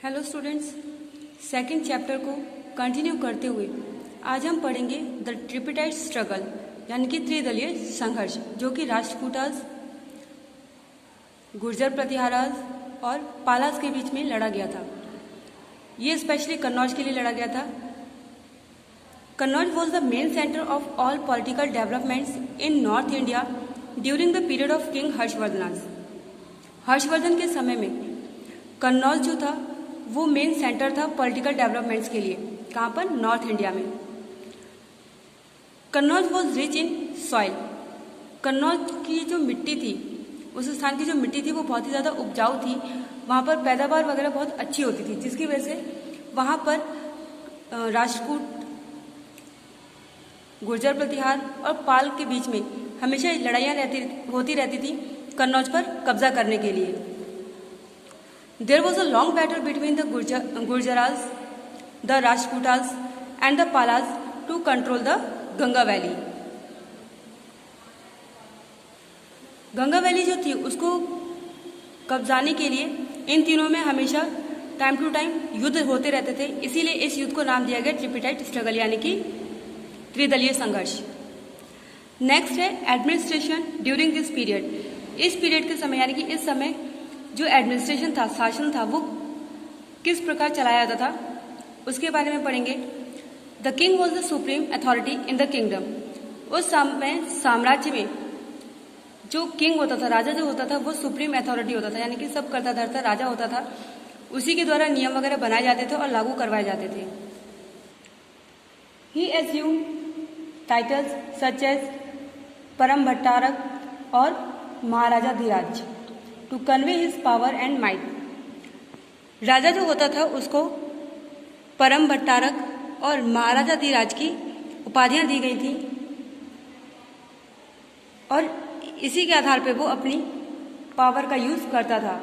Hello students, second chapter को continue करते हुए आज हम पढ़ेंगे द ट्रिपिटाइट स्ट्रगल यानी कि त्रिदलीय संघर्ष, जो कि राष्ट्रकूटास, गुर्जर प्रतिहारास और पालास के बीच में लड़ा गया था। ये स्पेशली कन्नौज के लिए लड़ा गया था। Kannauj was the main centre of all political developments in north India during the period of king Harshvardhan. Harshvardhan के समय में कन्नौज जो था वो मेन सेंटर था पॉलिटिकल डेवलपमेंट्स के लिए। कहाँ पर? नॉर्थ इंडिया में। Kannauj was rich in soil. Kannauj की जो मिट्टी थी, उस स्थान की जो मिट्टी थी वो बहुत ही ज़्यादा उपजाऊ थी। वहाँ पर पैदावार वगैरह बहुत अच्छी होती थी, जिसकी वजह से वहाँ पर राष्ट्रकूट, गुर्जर प्रतिहार और पाल के बीच में हमेशा लड़ाइयाँ होती रहती थी कन्नौज पर कब्जा करने के लिए। There was a long battle between the Gurjaras, the Rajputas and the Palas to control the Ganga Valley. Ganga valley जो थी उसको कब्जाने के लिए इन तीनों में हमेशा टाइम टू टाइम युद्ध होते रहते थे। इसीलिए इस युद्ध को नाम दिया गया ट्रिपिटाइट स्ट्रगल यानी कि त्रिदलीय संघर्ष। नेक्स्ट है एडमिनिस्ट्रेशन ड्यूरिंग दिस पीरियड। इस पीरियड के समय यानी कि इस समय जो एडमिनिस्ट्रेशन था, शासन था, वो किस प्रकार चलाया जाता था उसके बारे में पढ़ेंगे। The king was the supreme authority in the kingdom. उस समय साम्राज्य में जो किंग होता था, राजा जो होता था, वो सुप्रीम अथॉरिटी होता था, यानी कि सब करता धरता राजा होता था। उसी के द्वारा नियम वगैरह बनाए जाते थे और लागू करवाए जाते थे। He assume titles such as Parama Bhattaraka और Maharaja Dhiraj to convey his power and might. राजा जो होता था उसको परम भट्टारक और महाराजा धीराज की उपाधियां दी गई थी और इसी के आधार पर वो अपनी पावर का यूज करता था।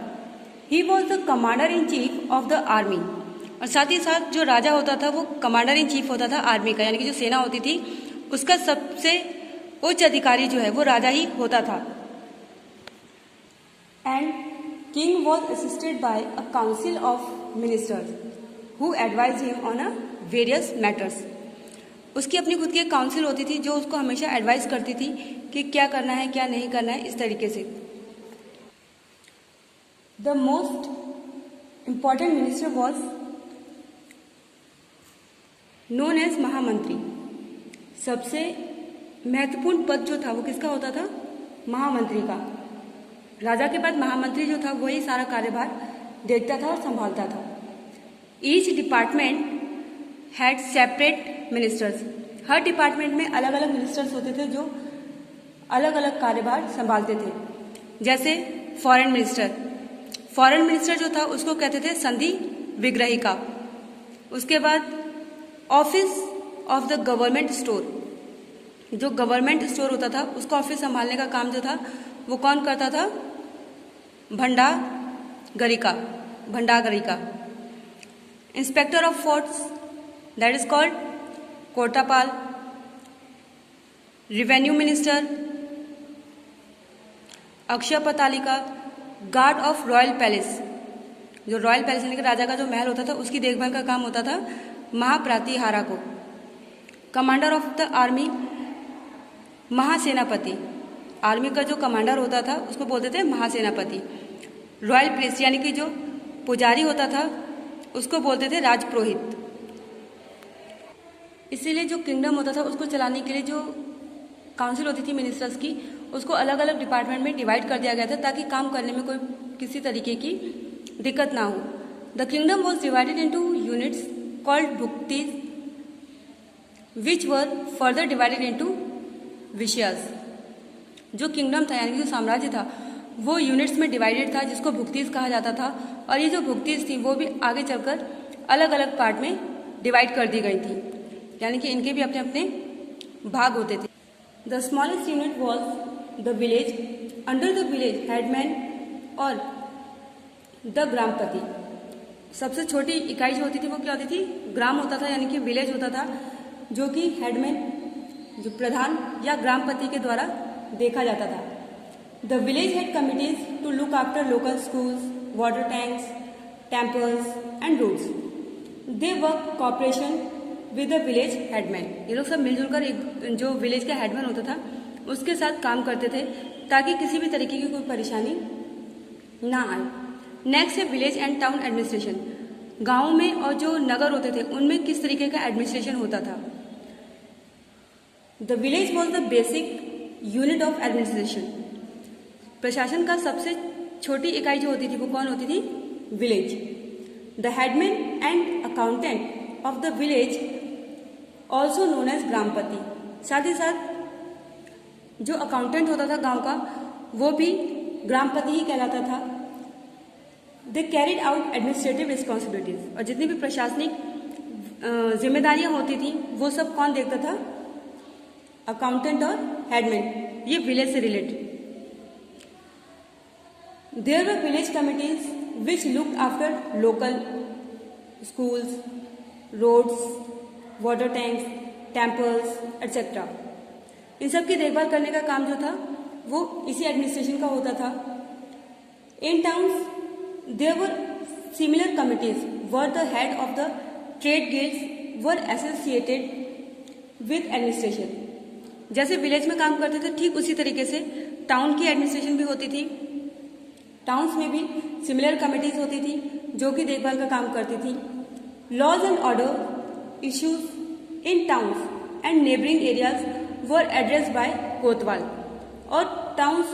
He was the commander in chief of the army. और साथ ही साथ जो राजा होता था वो कमांडर इन चीफ होता था आर्मी का, यानी कि जो सेना होती थी उसका सबसे उच्च अधिकारी जो है वो राजा ही होता था। And king was assisted by a council of ministers who advised him on a various matters. उसकी अपनी खुद की एक काउंसिल होती थी जो उसको हमेशा एडवाइस करती थी कि क्या करना है क्या नहीं करना है, इस तरीके से। The most important minister was known as महामंत्री। सबसे महत्वपूर्ण पद जो था वो किसका होता था? महामंत्री का। राजा के बाद महामंत्री जो था वही सारा कार्यभार देखता था और संभालता था। Each department had separate ministers. Her department में अलग अलग मिनिस्टर्स होते थे जो अलग अलग कार्यभार संभालते थे। जैसे फॉरेन मिनिस्टर। फॉरेन मिनिस्टर जो था उसको कहते थे संधि विग्रहिका। उसके बाद office of the government store. जो गवर्नमेंट स्टोर होता था उसका ऑफिस संभालने का काम जो था वो कौन करता था? Bhandagarika. Inspector of forts, that is called Kotapala. Revenue minister, Akshapatalika. Guard of royal palace. जो रॉयल पैलेस यानी कि राजा का जो महल होता था उसकी देखभाल का काम होता था महाप्रतिहारा को। Commander of the army, Mahasenapati. Army का जो कमांडर होता था उसको बोलते थे महासेनापति। रॉयल प्रीस्ट यानी कि जो पुजारी होता था उसको बोलते थे राजपुरोहित। इसीलिए जो किंगडम होता था उसको चलाने के लिए जो काउंसिल होती थी मिनिस्टर्स की, उसको अलग अलग डिपार्टमेंट में डिवाइड कर दिया गया था ताकि काम करने में कोई किसी तरीके की दिक्कत ना हो। The kingdom was divided into units called Bhuktis which were further divided into Vishayas. जो किंगडम था यानी कि जो साम्राज्य था वो यूनिट्स में डिवाइडेड था जिसको भुक्तीज कहा जाता था। और ये जो भुक्तीज थी वो भी आगे चलकर अलग अलग पार्ट में डिवाइड कर दी गई थी, यानी कि इनके भी अपने अपने भाग होते थे। The smallest unit was the village. Under the village headman और द ग्रामपति। सबसे छोटी इकाई जो होती थी वो क्या होती थी? ग्राम होता था, यानी कि विलेज होता था, जो कि हेडमैन, जो प्रधान या ग्रामपति के द्वारा देखा जाता था। The village had committees to look after local schools, water tanks, temples and roads. They work cooperation with the village headman. ये लोग सब मिलजुल कर एक जो विलेज का हेडमैन होता था उसके साथ काम करते थे ताकि किसी भी तरीके की कोई परेशानी ना आए. नेक्स्ट है विलेज एंड टाउन एडमिनिस्ट्रेशन. गाँव में और जो नगर होते थे उनमें किस तरीके का एडमिनिस्ट्रेशन होता था. The village was the basic unit of administration. प्रशासन का सबसे छोटी इकाई जो होती थी वो कौन होती थी? Village. The headman and accountant of the village also known as Gramapati. साथ ही साथ जो अकाउंटेंट होता था गांव का वो भी ग्रामपति ही कहलाता था. दे कैरिड आउट एडमिनिस्ट्रेटिव रिस्पॉन्सिबिलिटीज. और जितनी भी प्रशासनिक जिम्मेदारियां होती थी वो सब कौन देखता था? अकाउंटेंट और हेडमैन. ये विलेज से related. There were village committees which looked after local schools, roads, water tanks, temples, etc. इन सब की देखभाल करने का काम जो था वो इसी एडमिनिस्ट्रेशन का होता था. In towns, there were similar committees where the head of the trade guilds were associated with administration. जैसे विलेज में काम करते थे ठीक उसी तरीके से टाउन की एडमिनिस्ट्रेशन भी होती थी. टाउन्स में भी सिमिलर कमिटीज होती थी जो कि देखभाल का काम करती थी. Laws and order issues in towns and neighbouring areas were addressed by kotwal. और टाउन्स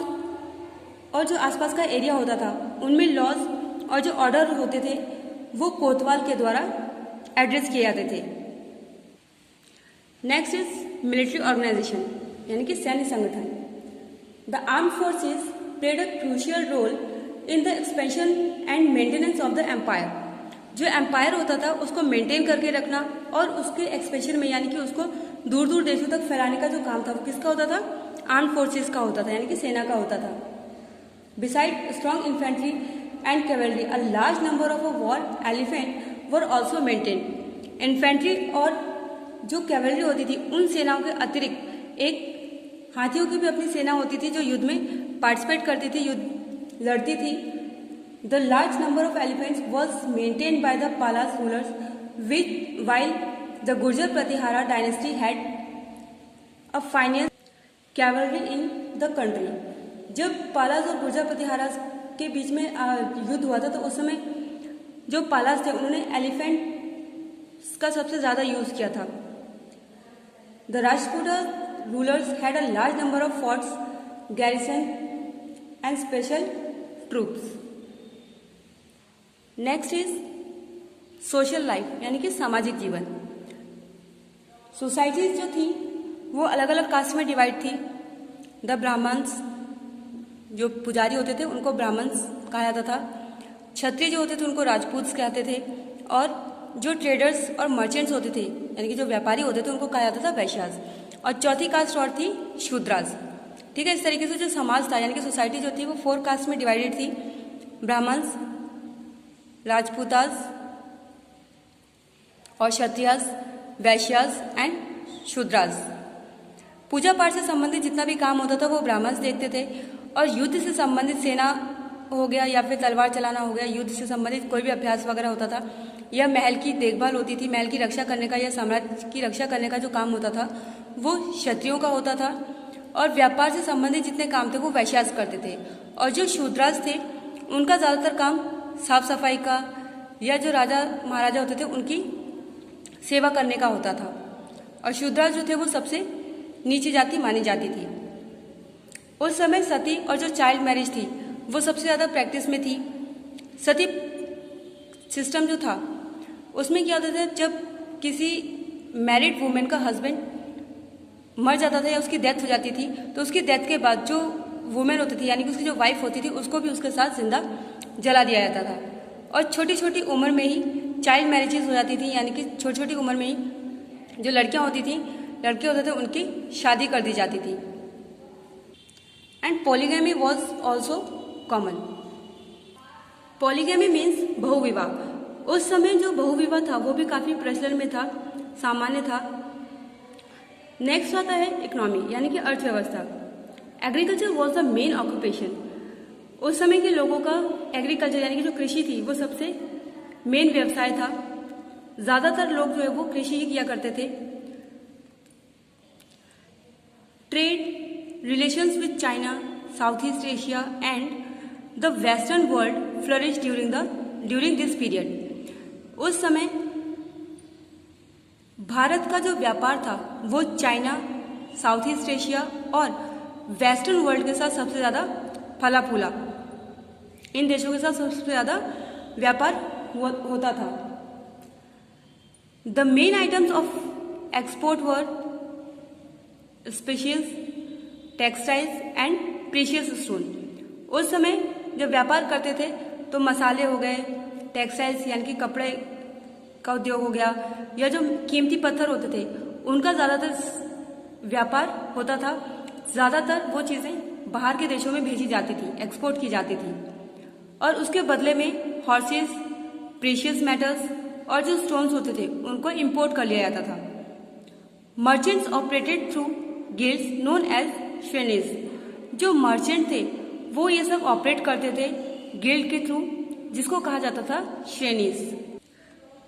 और जो आसपास का एरिया होता था उनमें लॉज और जो ऑर्डर होते थे वो कोतवाल के द्वारा एड्रेस किए जाते थे. नेक्स्ट इज मिलिट्री ऑर्गेनाइजेशन यानी कि सैन्य संगठन. The armed forces played a crucial role in the expansion and maintenance of the empire. जो एम्पायर होता था उसको मेंटेन करके रखना और उसके एक्सपेंशन में यानी कि उसको दूर दूर देशों तक फैलाने का जो काम था वो किसका होता था? आर्म्ड फोर्सेस का होता था यानी कि सेना का होता था. Beside strong infantry and cavalry a large number of a war elephant were also maintain. Infantry और जो कैवेलरी होती थी उन सेनाओं के अतिरिक्त एक हाथियों की भी अपनी सेना होती थी जो युद्ध में पार्टिसिपेट करती थी, युद्ध लड़ती थी. The large number of elephants was maintained by the Palas rulers which while the Gurjara Pratihara dynasty had a finance cavalry in the country. जब पालास और गुर्जर प्रतिहारा के बीच में युद्ध हुआ था तो उस समय जो पालास थे उन्होंने एलिफेंट का सबसे ज्यादा यूज किया था. The Rajputa rulers had a large number of forts, garrison and special troops. Next is social life यानी कि सामाजिक जीवन. सोसाइटीज जो थी वो अलग अलग कास्ट में डिवाइड थी. द ब्राह्मण्स जो पुजारी होते थे उनको ब्राह्मण्स कहा जाता था. क्षत्रिय जो होते थे उनको राजपूत कहते थे. और जो ट्रेडर्स और मर्चेंट्स होते थे यानी कि जो व्यापारी होते थे उनको कहा जाता था वैश्यास. और चौथी कास्ट और थी शूद्रास. ठीक है. इस तरीके से जो समाज था यानी कि सोसाइटी जो थी वो 4 कास्ट में डिवाइडेड थी. ब्राह्मण्स, राजपूतास और क्षत्रियास, वैश्यास एंड शूद्रास. पूजा पाठ से संबंधित जितना भी काम होता था वो ब्राह्मण्स देखते थे. और युद्ध से संबंधित सेना हो गया या फिर तलवार चलाना हो गया, युद्ध से संबंधित कोई भी अभ्यास वगैरह होता था या महल की देखभाल होती थी, महल की रक्षा करने का या साम्राज्य की रक्षा करने का जो काम होता था वो क्षत्रियों का होता था. और व्यापार से संबंधित जितने काम थे वो वैश्यास करते थे. और जो शूद्रास थे उनका ज़्यादातर काम साफ सफाई का या जो राजा महाराजा होते थे उनकी सेवा करने का होता था. और शूद्रास जो थे वो सबसे नीची जाति मानी जाती थी. उस समय सती और जो चाइल्ड मैरिज थी वो सबसे ज़्यादा प्रैक्टिस में थी. सती सिस्टम जो था उसमें क्या होता था, जब किसी मैरिड वुमेन का हस्बैंड मर जाता था या उसकी डेथ हो जाती थी तो उसकी डेथ के बाद जो वुमेन होती थी यानी कि उसकी जो वाइफ होती थी उसको भी उसके साथ जिंदा जला दिया जाता था. और छोटी छोटी उम्र में ही चाइल्ड मैरिजेस हो जाती थी यानी कि छोटी छोटी उम्र में ही जो लड़कियां होती थी, लड़के होते थे, उनकी शादी कर दी जाती थी. And polygamy was also common. Polygamy means बहुविवाह. उस समय जो बहुविवाह था वो भी काफ़ी प्रचलन में था, सामान्य था. नेक्स्ट आता है इकोनॉमी यानी कि अर्थव्यवस्था. Agriculture was the main occupation. उस समय के लोगों का एग्रीकल्चर यानी कि जो कृषि थी वो सबसे मेन व्यवसाय था। ज़्यादातर लोग जो है वो कृषि ही किया करते थे। Trade relations with China, south east Asia and the western world flourish during this period. उस समय भारत का जो व्यापार था वो चाइना, साउथ ईस्ट एशिया और वेस्टर्न वर्ल्ड के साथ सबसे ज़्यादा फला फूला। इन देशों के साथ सबसे ज़्यादा व्यापार होता था। The main items of export were specials, textiles and precious stone. उस समय जब व्यापार करते थे तो मसाले हो गए, टेक्सटाइल्स यानी कि कपड़े का उद्योग हो गया, या जो कीमती पत्थर होते थे उनका ज़्यादातर व्यापार होता था। ज़्यादातर वो चीज़ें बाहर के देशों में भेजी जाती थी, एक्सपोर्ट की जाती थी, और उसके बदले में हॉर्सेस, प्रीशियस मेटल्स और जो स्टोन्स होते थे उनको इंपोर्ट कर लिया जाता था। Merchants operated through guilds known as Shrenis. जो मर्चेंट थे वो ये सब ऑपरेट करते थे गिल्ड के थ्रू, जिसको कहा जाता था श्रेणीज।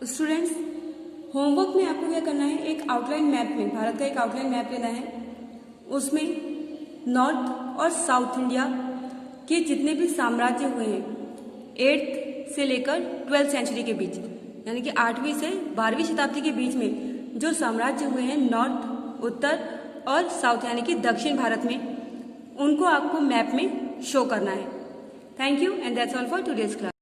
स्टूडेंट्स, होमवर्क में आपको क्या करना है, एक आउटलाइन मैप में, भारत का एक आउटलाइन मैप लेना है। उसमें नॉर्थ और साउथ इंडिया के जितने भी साम्राज्य हुए हैं 8th से लेकर 12th सेंचुरी के बीच, यानी कि 8वीं से 12वीं शताब्दी के बीच में जो साम्राज्य हुए हैं नॉर्थ, उत्तर और साउथ यानी कि दक्षिण भारत में, उनको आपको मैप में शो करना है। Thank you and that's all for today's class.